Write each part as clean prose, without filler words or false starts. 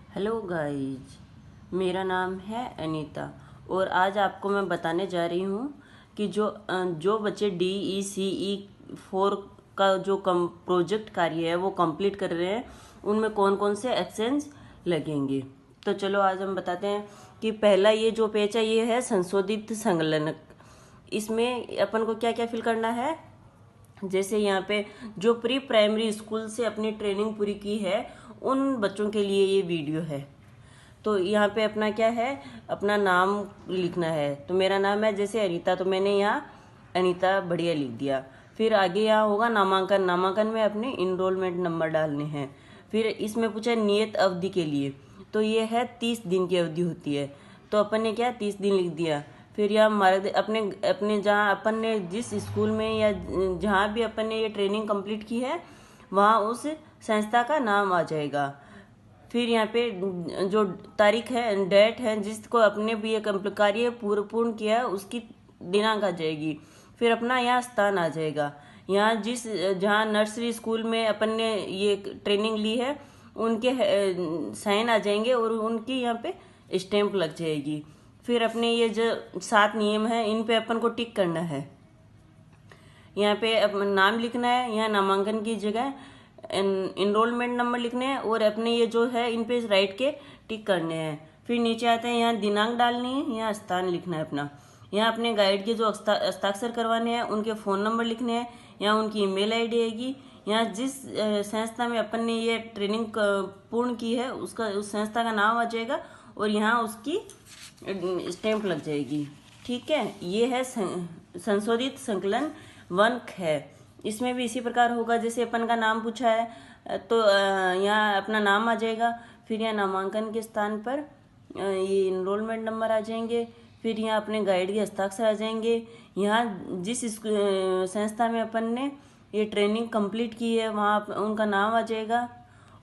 Hello guys, मेरा नाम है अनीता और आज आपको मैं बताने जा रही हूँ कि जो बच्चे DECE 4 का जो प्रोजेक्ट कार्य है वो कंप्लीट कर रहे हैं, उनमें कौन कौन से एक्सचेंज लगेंगे। तो चलो आज हम बताते हैं कि पहला ये जो पेज है ये है संशोधित संलग्नक। इसमें अपन को क्या क्या फिल करना है। जैसे यहाँ पे जो प्री प्राइमरी स्कूल से अपनी ट्रेनिंग पूरी की है उन बच्चों के लिए ये वीडियो है। तो यहाँ पे अपना क्या है, अपना नाम लिखना है। तो मेरा नाम है जैसे अनीता, तो मैंने यहाँ अनीता बढ़िया लिख दिया। फिर आगे यहाँ होगा नामांकन। नामांकन में अपने इनरोलमेंट नंबर डालने हैं। फिर इसमें पूछा नियत अवधि के लिए, तो ये है 30 दिन की अवधि होती है, तो अपन ने क्या 30 दिन लिख दिया। फिर यहाँ हमारे अपने अपने जहाँ अपन ने जिस स्कूल में या जहाँ भी अपन ने ये ट्रेनिंग कंप्लीट की है वहाँ उस संस्था का नाम आ जाएगा। फिर यहाँ पे जो तारीख है, डेट है, जिसको अपने भी ये कार्य पूर्ण किया है उसकी दिनांक आ जाएगी। फिर अपना यहाँ स्थान आ जाएगा। यहाँ जहाँ नर्सरी स्कूल में अपन ने ये ट्रेनिंग ली है उनके साइन आ जाएंगे और उनकी यहाँ पे स्टैंप लग जाएगी। फिर अपने ये जो 7 नियम है इन पे अपन को टिक करना है। यहाँ पे नाम लिखना है, यहाँ नामांकन की जगह इनरोलमेंट नंबर लिखने हैं और अपने ये जो है इन पे राइट के टिक करने हैं। फिर नीचे आते हैं, यहाँ दिनांक डालनी है, यहाँ स्थान लिखना है अपना। यहाँ अपने गाइड के जो हस्ताक्षर करवाने हैं उनके फ़ोन नंबर लिखने हैं, यहाँ उनकी ईमेल आईडी आएगी। यहाँ जिस संस्था में अपन ने ये ट्रेनिंग पूर्ण की है उसका उस संस्था का नाम आ जाएगा और यहाँ उसकी स्टैंप लग जाएगी। ठीक है, ये है संशोधित संकलन 1 है। इसमें भी इसी प्रकार होगा, जैसे अपन का नाम पूछा है तो यहाँ अपना नाम आ जाएगा। फिर यहाँ नामांकन के स्थान पर ये इनरोलमेंट नंबर आ जाएंगे। फिर यहाँ अपने गाइड के हस्ताक्षर आ जाएंगे। यहाँ जिस संस्था में अपन ने ये ट्रेनिंग कंप्लीट की है वहाँ उनका नाम आ जाएगा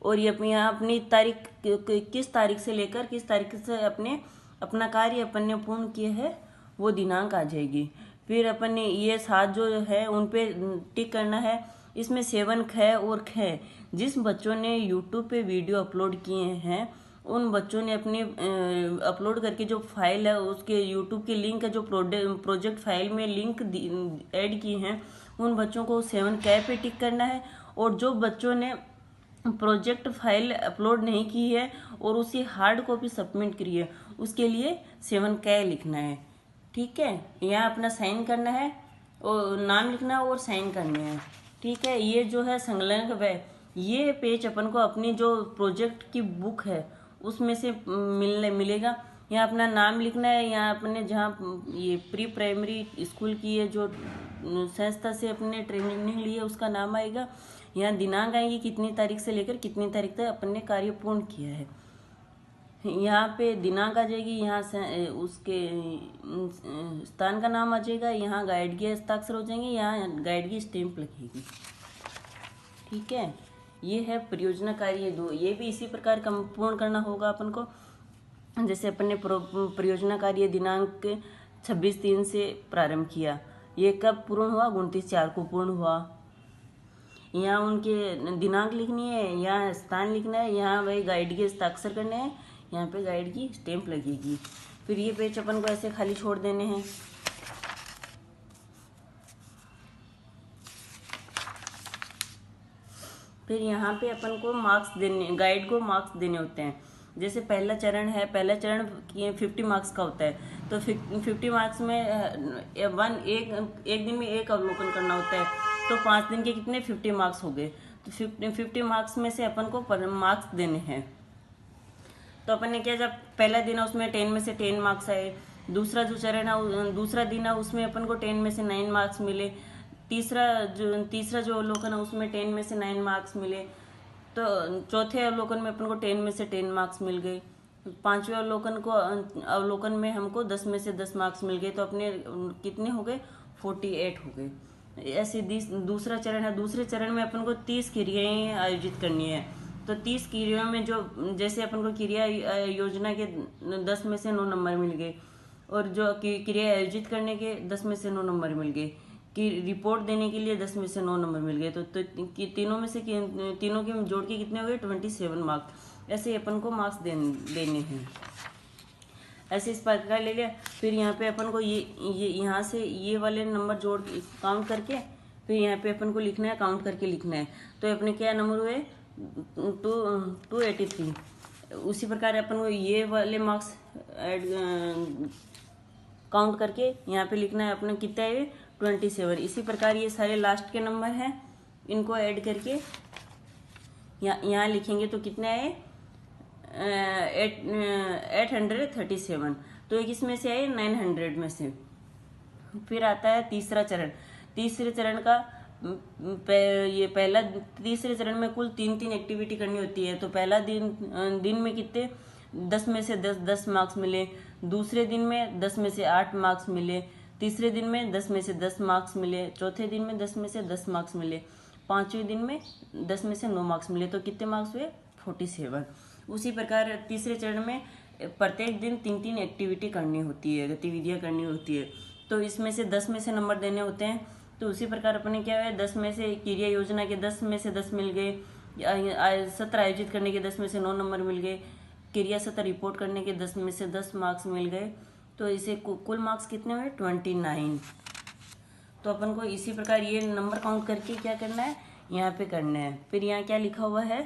और ये यहाँ अपनी तारीख किस तारीख से लेकर किस तारीख से अपना कार्य अपन ने पूर्ण किया है वो दिनांक आ जाएगी। फिर अपन ने ये 7 जो है उन पे टिक करना है। इसमें 7 ख और ख जिस बच्चों ने यूट्यूब पे वीडियो अपलोड किए हैं उन बच्चों ने अपने अपलोड करके जो फाइल है उसके यूट्यूब के लिंक है जो प्रोजेक्ट फाइल में लिंक ऐड किए हैं उन बच्चों को 7 क पे टिक करना है। और जो बच्चों ने प्रोजेक्ट फाइल अपलोड नहीं की है और उसी हार्ड कॉपी सबमिट करी है उसके लिए 7 क लिखना है। ठीक है, यहाँ अपना साइन करना है और नाम लिखना है और साइन करने हैं। ठीक है, ये जो है संलग्न है, ये पेज अपन को अपनी जो प्रोजेक्ट की बुक है उसमें से मिलेगा। यहाँ अपना नाम लिखना है, यहाँ अपने जहाँ ये प्री प्राइमरी स्कूल की है जो संस्था से अपने ट्रेनिंग ली है उसका नाम आएगा। यहाँ दिनांक आएगी कितनी तारीख से लेकर कितनी तारीख तक अपन ने कार्य पूर्ण किया है। यहाँ पे दिनांक आ जाएगी, यहाँ से उसके स्थान का नाम आ जाएगा, यहाँ गाइड के हस्ताक्षर हो जाएंगे, यहाँ गाइड की स्टैंप लगेगी। ठीक है, ये है परियोजना कार्य 2। ये भी इसी प्रकार पूर्ण करना होगा अपन को। जैसे अपन ने परियोजना कार्य दिनांक 26/3 से प्रारंभ किया, ये कब पूर्ण हुआ 29/4 को पूर्ण हुआ। यहाँ उनके दिनांक लिखनी है, यहाँ स्थान लिखना है, यहाँ वही गाइड के हस्ताक्षर करने हैं, यहाँ पे गाइड की स्टैंप लगेगी। फिर ये पेज अपन को ऐसे खाली छोड़ देने हैं। फिर यहाँ पे अपन को मार्क्स देने, गाइड को मार्क्स देने होते हैं। जैसे पहला चरण है, पहला चरण 50 मार्क्स का होता है, तो 50 मार्क्स में एक दिन में एक अवलोकन करना होता है, तो 5 दिन के कितने 50 मार्क्स हो गए। तो 50 मार्क्स में से अपन को मार्क्स देने हैं। तो अपन ने क्या, जब पहला दिन है उसमें 10 में से 10 मार्क्स आए। दूसरा जो चरण है, दूसरा दिन है उसमें अपन को 10 में से 9 मार्क्स मिले। तीसरा जो अवलोकन है उसमें 10 में से 9 मार्क्स मिले। तो चौथे अवलोकन में अपन को 10 में से 10 मार्क्स मिल गए। पांचवें अवलोकन में हमको 10 में से 10 मार्क्स मिल गए, तो अपने कितने हो गए 48 हो गए। ऐसे दूसरा चरण है, दूसरे चरण में अपन को 30 क्रियाएं आयोजित करनी है। तो 30 क्रियाओं में जो जैसे अपन को क्रिया योजना के 10 में से 9 नंबर मिल गए और जो क्रिया आयोजित करने के 10 में से 9 नंबर मिल गए। कि रिपोर्ट देने के लिए 10 में से 9 नंबर मिल गए, तो तीनों में से तीनों के जोड़ के कितने हो गए 27 मार्क्स। ऐसे अपन को मार्क्स देने हैं। ऐसे इस प्रकार ले लिया। फिर यहाँ पे अपन को ये यहाँ से ये वाले नंबर जोड़ काउंट करके फिर यहाँ पे अपन को लिखना है, काउंट करके लिखना है। तो अपने क्या नंबर हुए 283। उसी प्रकार अपन को ये वाले मार्क्स काउंट करके यहाँ पे लिखना है अपने कितना है 27। इसी प्रकार ये सारे लास्ट के नंबर हैं, इनको ऐड करके यहाँ लिखेंगे तो कितना है 837। तो एक इसमें से है 900 में से। फिर आता है तीसरा चरण। तीसरे चरण का ये पहला तीसरे चरण में कुल 3 एक्टिविटी करनी होती है। तो पहला दिन में कितने 10 में से 10 मार्क्स मिले, दूसरे दिन में 10 में से 8 मार्क्स मिले, तीसरे दिन में 10 में से 10 मार्क्स मिले, चौथे दिन में 10 में से 10 मार्क्स मिले, पांचवें दिन में 10 में से 9 मार्क्स मिले। तो कितने मार्क्स हुए 47। उसी प्रकार तीसरे चरण में प्रत्येक दिन 3 एक्टिविटी करनी होती है, गतिविधियां करनी होती है। तो इसमें से 10 में से नंबर देने होते हैं। तो उसी प्रकार अपने क्या है 10 में से क्रिया योजना के 10 में से 10 मिल गए, सत्र आयोजित करने के 10 में से 9 नंबर मिल गए, क्रिया सत्र रिपोर्ट करने के 10 में से 10 मार्क्स मिल गए। तो इसे कुल मार्क्स कितने हुए 29। तो अपन को इसी प्रकार ये नंबर काउंट करके क्या करना है यहाँ पे करना है। फिर यहाँ क्या लिखा हुआ है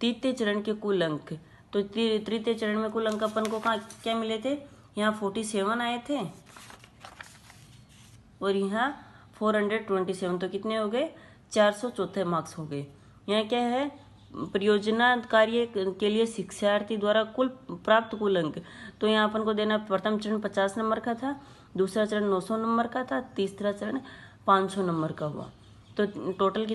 तृतीय चरण के कुल अंक। तो तृतीय चरण में कुल अंक अपन को क्या मिले थे, यहाँ 47 आए थे और यहाँ 427। तो कितने हो गए 404 मार्क्स हो गए। यहाँ क्या है परियोजना कार्य के लिए शिक्षार्थी द्वारा कुल प्राप्त कुल अंक। तो यहाँ अपन को देना प्रथम चरण 50 नंबर का था, दूसरा चरण 900 नंबर का था, तीसरा चरण 500 नंबर का हुआ। तो टोटल